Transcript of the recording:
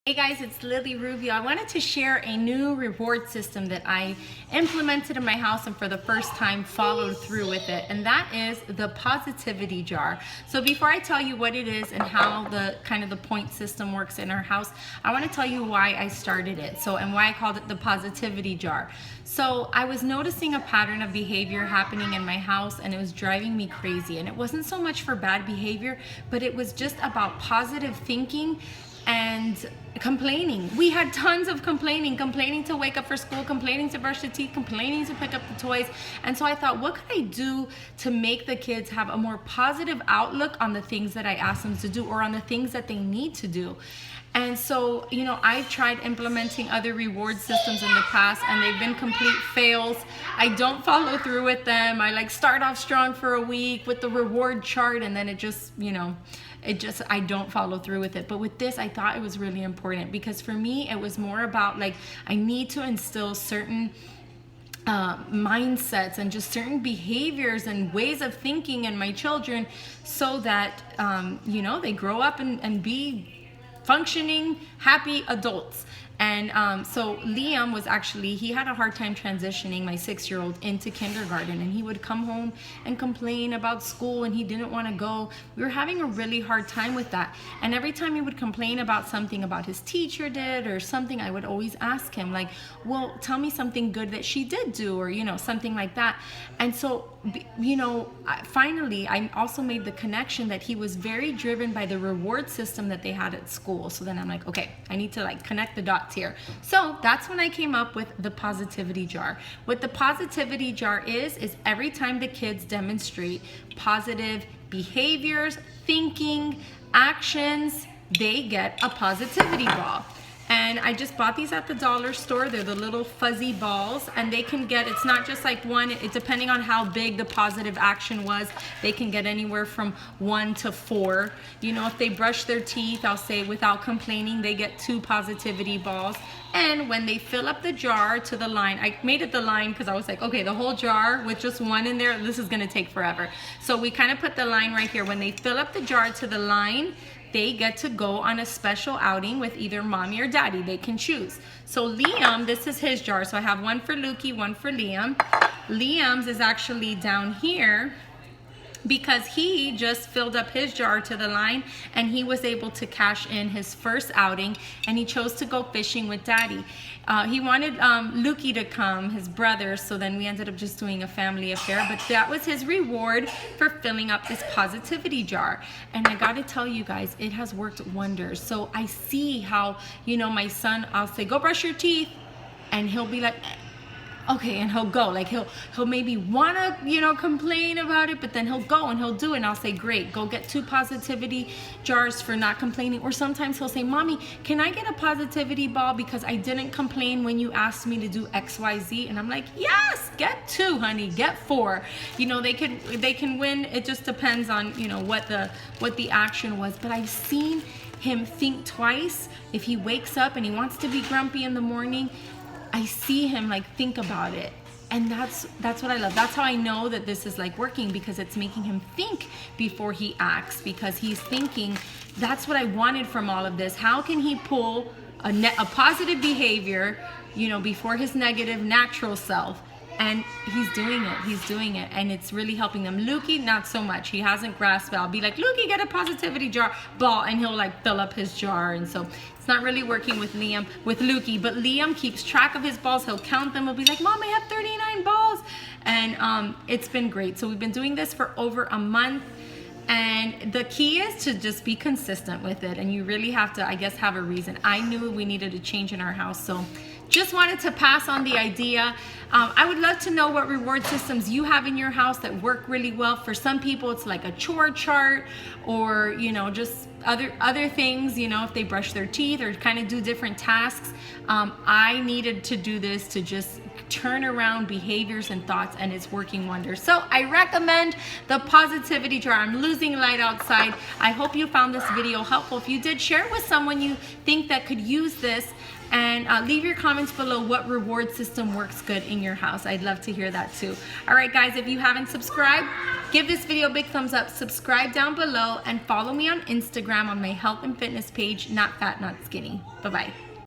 Hey guys, it's Lily Rubio. I wanted to share a new reward system that I implemented in my house and for the first time followed through with it, and that is the positivity jar. So before I tell you what it is and how the point system works in our house, I want to tell you why I started it. And why I called it the positivity jar. So I was noticing a pattern of behavior happening in my house and it was driving me crazy. And it wasn't so much for bad behavior, but it was just about positive thinking and complaining. We had tons of complaining to wake up for school, complaining to brush the teeth, complaining to pick up the toys. And so I thought, what could I do to make the kids have a more positive outlook on the things that I asked them to do or on the things that they need to do? And so, I've tried implementing other reward systems in the past and they've been complete fails. I don't follow through with them. I start off strong for a week with the reward chart and then I don't follow through with it. But with this, I thought it was really important because for me, it was more about I need to instill certain mindsets and just certain behaviors and ways of thinking in my children so that, they grow up and be functioning, happy adults. And so Liam he had a hard time transitioning, my 6-year-old, into kindergarten, and he would come home and complain about school and he didn't want to go. We were having a really hard time with that. And every time he would complain about something about his teacher did or something, I would always ask him well, tell me something good that she did do or, something like that. And so, finally, I also made the connection that he was very driven by the reward system that they had at school. So then I'm like, okay, I need to connect the dots here. So that's when I came up with the positivity jar. What the positivity jar is every time the kids demonstrate positive behaviors, thinking, actions, they get a positivity ball. And I just bought these at the dollar store. They're the little fuzzy balls, and they can get, it's not just one, depending on how big the positive action was, they can get anywhere from 1 to 4. If they brush their teeth, I'll say without complaining, they get 2 positivity balls. And when they fill up the jar to the line, I made it the line because I was like, okay, the whole jar with just 1 in there, this is gonna take forever. So we kind of put the line right here. When they fill up the jar to the line, they get to go on a special outing with either mommy or daddy. They can choose. So Liam, this is his jar. So I have one for Lukey, one for Liam. Liam's is actually down here because he just filled up his jar to the line and he was able to cash in his first outing and he chose to go fishing with daddy. He wanted Lukey to come, his brother, so then we ended up just doing a family affair, but that was his reward for filling up this positivity jar. And I gotta tell you guys, it has worked wonders. So I see how, my son, I'll say, go brush your teeth, and he'll be like, okay, and he'll go. He'll maybe wanna, complain about it, but then he'll go and he'll do it. And I'll say, great, go get 2 positivity jars for not complaining. Or sometimes he'll say, Mommy, can I get a positivity ball because I didn't complain when you asked me to do XYZ? And I'm like, yes, get 2, honey, get 4. They can win. It just depends on, what the action was. But I've seen him think twice. If he wakes up and he wants to be grumpy in the morning, I see him think about it, and that's what I love. That's how I know that this is working, because it's making him think before he acts, because he's thinking, that's what I wanted from all of this. How can he pull a positive behavior, before his negative natural self? And he's doing it, and it's really helping them. Lukey, not so much. He hasn't grasped it. I'll be like, Lukey, get a positivity jar ball, and he'll fill up his jar. And so it's not really working with Lukey, but Liam keeps track of his balls. He'll count them. He'll be like, Mom, I have 39 balls. And it's been great. So we've been doing this for over a month. And the key is to just be consistent with it. And you really have to, I guess, have a reason. I knew we needed a change in our house. So just wanted to pass on the idea. I would love to know what reward systems you have in your house that work really well. For some people, it's like a chore chart, or just other things. If they brush their teeth or kind of do different tasks. I needed to do this to just turn around behaviors and thoughts, and it's working wonders. So I recommend the positivity jar. I'm losing light outside. I hope you found this video helpful. If you did, share it with someone you think that could use this, and leave your comments below what reward system works good in your house. I'd love to hear that too. All right, guys, if you haven't subscribed, give this video a big thumbs up, subscribe down below, and follow me on Instagram on my health and fitness page, Not Fat, Not Skinny. Bye-bye.